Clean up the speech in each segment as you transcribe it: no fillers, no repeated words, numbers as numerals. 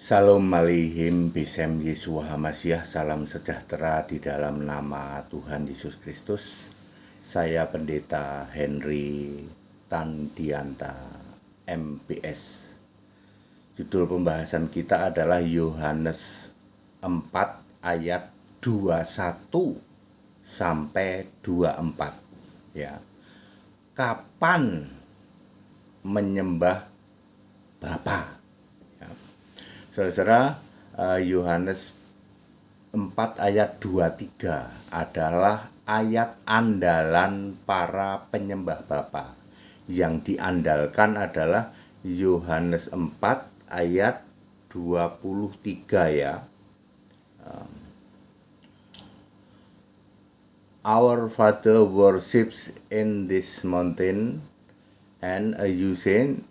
Shalom Aleichem Besem Yeshua HaMashiach. Salam sejahtera di dalam nama Tuhan Yesus Kristus. Saya Pendeta Henry Tandianta MPS. Judul pembahasan kita adalah Yohanes 4 ayat 21 sampai 24 ya. Kapan menyembah Bapa? Saudara-saudara, Yohanes 4 ayat 23 adalah ayat andalan para penyembah Bapa. Yang diandalkan adalah Yohanes 4 ayat 23 ya. Our Father worships in this mountain, and you say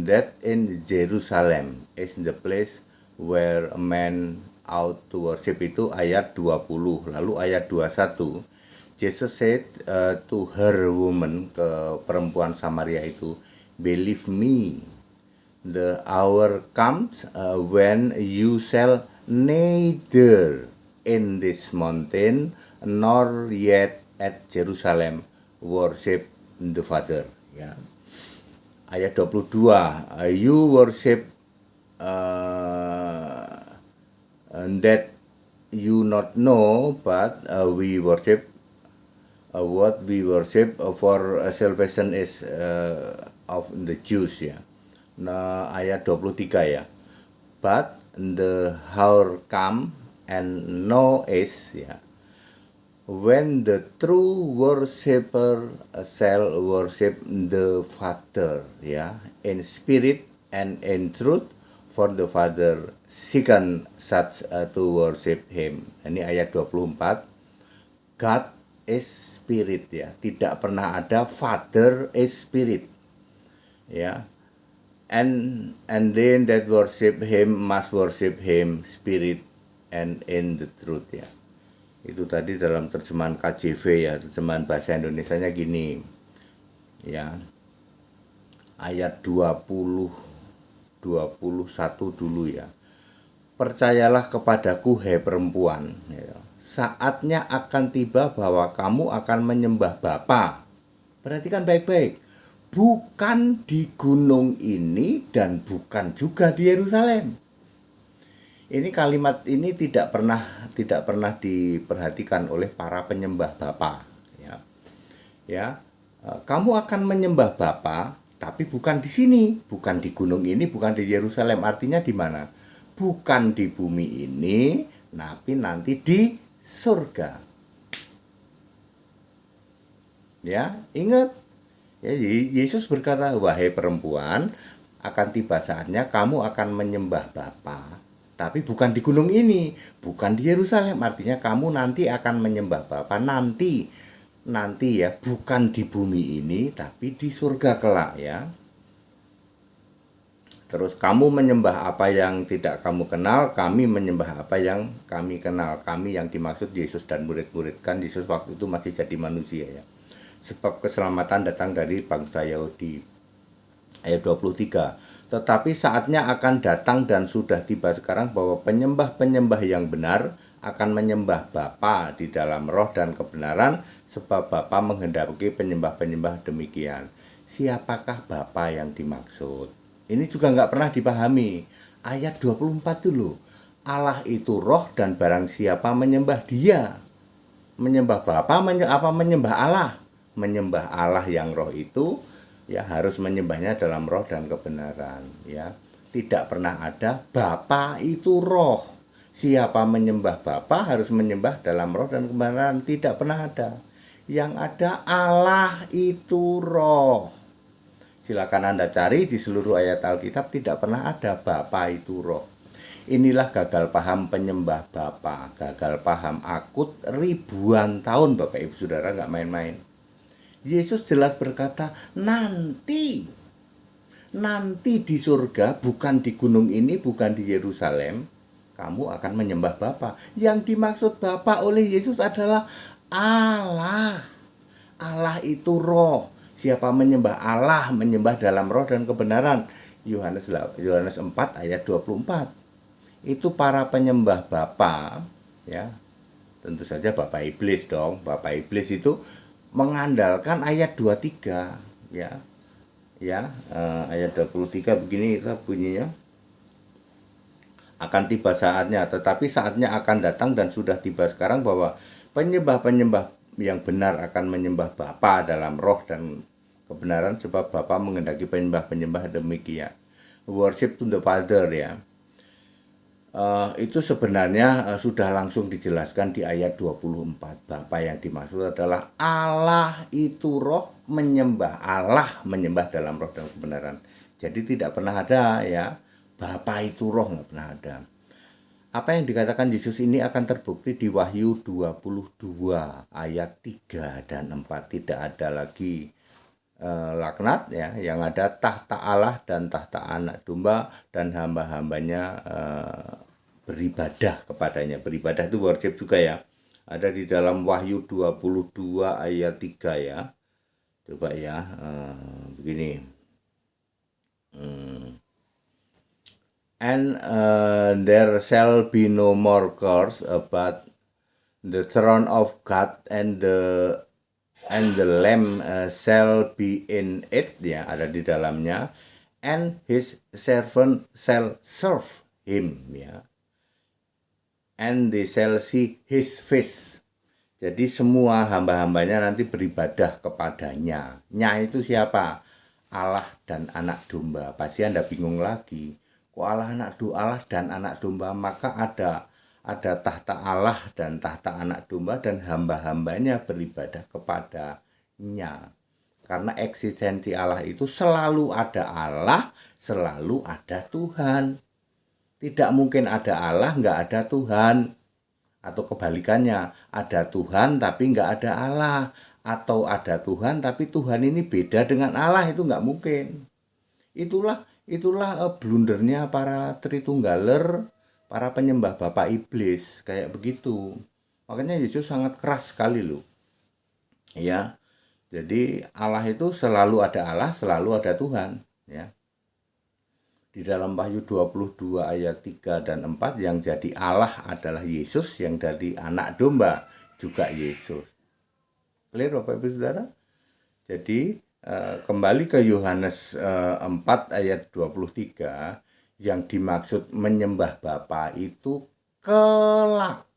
that in Jerusalem is the place where a man ought to worship. Itu ayat 20. Lalu ayat 21, Jesus said to her woman, ke perempuan Samaria itu, believe me, the hour comes when you shall neither in this mountain nor yet at Jerusalem worship the Father. Ya. Ayat 22, you worship that you not know, but we worship what we worship, for salvation is of the Jews ya. Nah, ayat 23 ya. But the hour come and now is ya, when the true worshipper shall worship the Father ya, in spirit and in truth, for the Father seeketh such to worship him. Ini ayat 24. God is spirit ya. Tidak pernah ada Father is spirit ya. And then that worship him must worship him spirit and in the truth ya. Itu tadi dalam terjemahan KJV ya, terjemahan bahasa Indonesianya gini ya. Ayat 21 dulu ya. Percayalah kepadaku hai perempuan ya. Saatnya akan tiba bahwa kamu akan menyembah Bapa. Perhatikan baik-baik. Bukan di gunung ini dan bukan juga di Yerusalem. Ini kalimat ini tidak pernah diperhatikan oleh para penyembah Bapa ya. Ya. Kamu akan menyembah Bapa, tapi bukan di sini, bukan di gunung ini, bukan di Yerusalem. Artinya di mana? Bukan di bumi ini, tapi nanti di surga. Ya, ingat. Ya, Yesus berkata, wahai perempuan, akan tiba saatnya kamu akan menyembah Bapa, tapi bukan di gunung ini, bukan di Yerusalem. Artinya kamu nanti akan menyembah Bapa nanti ya, bukan di bumi ini, tapi di surga kelak ya. Terus kamu menyembah apa yang tidak kamu kenal, kami menyembah apa yang kami kenal. Kami yang dimaksud Yesus dan murid-murid, kan Yesus waktu itu masih jadi manusia ya. Sebab keselamatan datang dari bangsa Yahudi. Ayat 23. Tetapi saatnya akan datang dan sudah tiba sekarang bahwa penyembah-penyembah yang benar akan menyembah Bapa di dalam roh dan kebenaran, sebab Bapa menghendaki penyembah-penyembah demikian. Siapakah Bapa yang dimaksud? Ini juga nggak pernah dipahami. Ayat 24 dulu. Allah itu roh dan barang siapa menyembah dia. Menyembah Bapa, menyembah Allah? Menyembah Allah yang roh itu ya harus menyembahnya dalam roh dan kebenaran ya. Tidak pernah ada Bapa itu roh. Siapa menyembah Bapa harus menyembah dalam roh dan kebenaran. Tidak pernah ada. Yang ada Allah itu roh. Silakan Anda cari di seluruh ayat Alkitab, tidak pernah ada Bapa itu roh. Inilah gagal paham penyembah Bapa. Gagal paham akut ribuan tahun, Bapak Ibu Saudara, nggak main-main. Yesus jelas berkata, nanti di surga, bukan di gunung ini, bukan di Yerusalem, kamu akan menyembah Bapa. Yang dimaksud Bapa oleh Yesus adalah Allah. Allah itu roh. Siapa menyembah Allah, menyembah dalam roh dan kebenaran. Yohanes 4 ayat 24. itu para penyembah Bapa, ya, tentu saja Bapak Iblis dong. Bapak Iblis itu mengandalkan ayat 23, ya. Ya, ayat 23 begini itu bunyinya. Akan tiba saatnya, tetapi saatnya akan datang dan sudah tiba sekarang bahwa penyembah-penyembah yang benar akan menyembah Bapa dalam roh dan kebenaran, sebab Bapa menghendaki penyembah-penyembah demikian. Worship to the Father, ya. Itu sebenarnya sudah langsung dijelaskan di ayat 24. Bapa yang dimaksud adalah Allah itu roh, menyembah Allah, menyembah dalam roh dan kebenaran. Jadi tidak pernah ada, ya, Bapa itu roh, nggak pernah ada. Apa yang dikatakan Yesus ini akan terbukti di Wahyu 22 ayat 3 dan 4. Tidak ada lagi laknat, ya, yang ada tahta Allah dan tahta anak domba dan hamba-hambanya beribadah kepadanya. Beribadah itu worship juga, ya. Ada di dalam Wahyu 22 ayat 3, ya. Coba, ya, begini. And there shall be no more curse, but the throne of God and the Lamb shall be in it, ya, ada di dalamnya, and his servant shall serve him, ya, and they shall see his face. Jadi semua hamba-hambanya nanti beribadah kepadanya. Nya itu siapa? Allah dan anak domba. Pasti Anda bingung lagi. Kok Allah dan anak domba? Maka ada tahta Allah dan tahta anak domba dan hamba-hambanya beribadah kepadanya. Karena eksistensi Allah itu selalu ada Allah, selalu ada Tuhan. Tidak mungkin ada Allah, nggak ada Tuhan. Atau kebalikannya, ada Tuhan tapi nggak ada Allah. Atau ada Tuhan tapi Tuhan ini beda dengan Allah, itu nggak mungkin. Itulah blundernya para Tritunggaler, para penyembah Bapak Iblis, kayak begitu. Makanya Yesus sangat keras sekali loh. Ya. Jadi Allah itu selalu ada Allah, selalu ada Tuhan, ya. Di dalam Wahyu 22 ayat 3 dan 4, yang jadi Allah adalah Yesus, yang dari anak domba juga Yesus. Clear Bapak Ibu Saudara? Jadi kembali ke Yohanes 4 ayat 23, yang dimaksud menyembah Bapa itu kelak.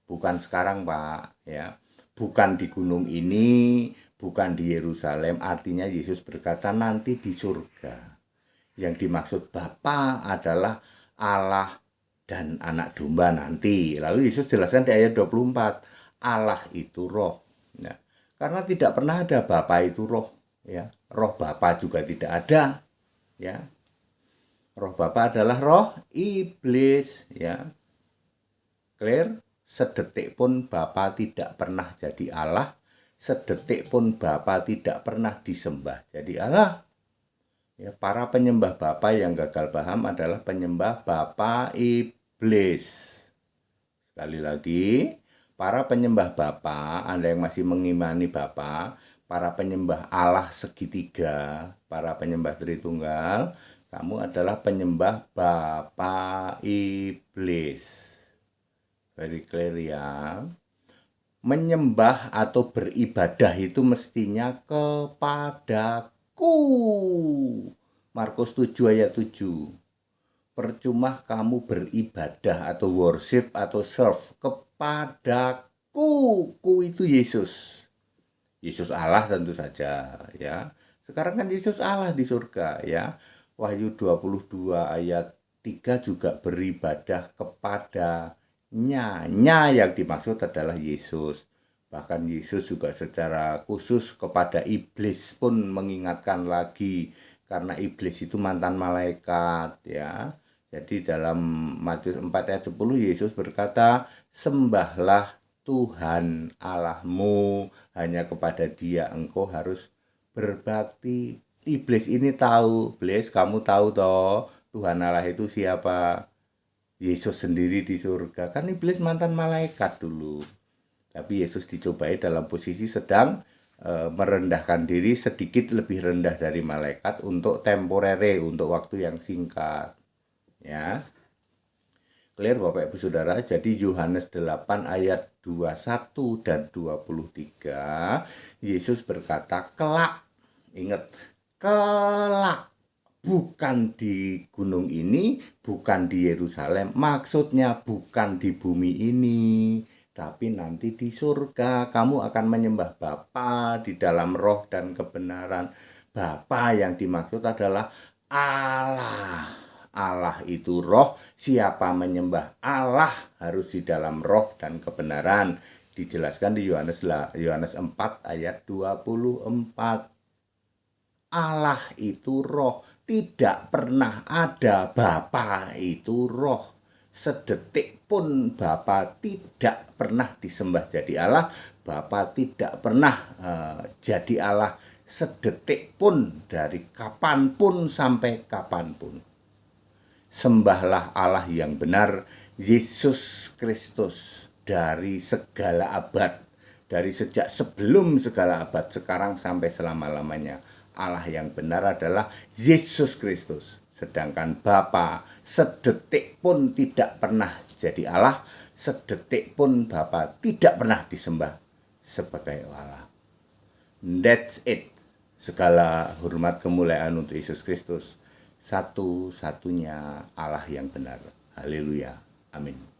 Bukan sekarang, Pak, ya. Bukan di gunung ini, bukan di Yerusalem. Artinya Yesus berkata nanti di surga. Yang dimaksud Bapa adalah Allah dan anak domba nanti. Lalu Yesus jelaskan di ayat 24, Allah itu roh. Nah, karena tidak pernah ada Bapa itu roh, ya. Roh Bapa juga tidak ada, ya. Roh Bapa adalah roh iblis, ya. Clear? Sedetik pun Bapa tidak pernah jadi Allah, sedetik pun Bapa tidak pernah disembah jadi Allah. Ya, para penyembah Bapa yang gagal paham adalah penyembah Bapa iblis. Sekali lagi, para penyembah Bapa, Anda yang masih mengimani Bapa, para penyembah Allah segitiga, para penyembah Tritunggal, kamu adalah penyembah Bapa iblis. Very clear, ya. Menyembah atau beribadah itu mestinya kepadaku. Markus 7 ayat 7. Percuma kamu beribadah atau worship atau serve kepadaku. Ku itu Yesus. Yesus Allah tentu saja, ya. Sekarang kan Yesus Allah di surga, ya. Wahyu 22 ayat 3 juga beribadah kepadanya. Nya yang dimaksud adalah Yesus. Bahkan Yesus juga secara khusus kepada iblis pun mengingatkan lagi, karena iblis itu mantan malaikat, ya. Jadi dalam Matius 4 ayat 10 Yesus berkata, sembahlah Tuhan Allahmu, hanya kepada Dia engkau harus berbakti. Iblis ini tahu, iblis, kamu tahu toh Tuhan Allah itu siapa? Yesus sendiri di surga. Kan iblis mantan malaikat dulu. Tapi Yesus dicobai dalam posisi sedang merendahkan diri sedikit lebih rendah dari malaikat untuk temporere, untuk waktu yang singkat, ya. Clear Bapak Ibu Saudara? Jadi Yohanes 8 ayat 21 dan 23, Yesus berkata, kelak, ingat, kelak, bukan di gunung ini, bukan di Yerusalem, maksudnya bukan di bumi ini, tapi nanti di surga kamu akan menyembah Bapa di dalam roh dan kebenaran. Bapa yang dimaksud adalah Allah. Allah itu roh, siapa menyembah Allah harus di dalam roh dan kebenaran. Dijelaskan di Yohanes 4 ayat 24. Allah itu roh, tidak pernah ada Bapa itu roh. Sedetik pun Bapa tidak pernah disembah jadi Allah, Bapa tidak pernah jadi Allah sedetik pun, dari kapanpun sampai kapanpun. Sembahlah Allah yang benar, Yesus Kristus, dari segala abad, dari sejak sebelum segala abad, sekarang sampai selama-lamanya. Allah yang benar adalah Yesus Kristus. Sedangkan Bapa sedetik pun tidak pernah jadi Allah, sedetik pun Bapa tidak pernah disembah sebagai Allah. That's it. Segala hormat kemuliaan untuk Yesus Kristus, satu-satunya Allah yang benar. Haleluya. Amin.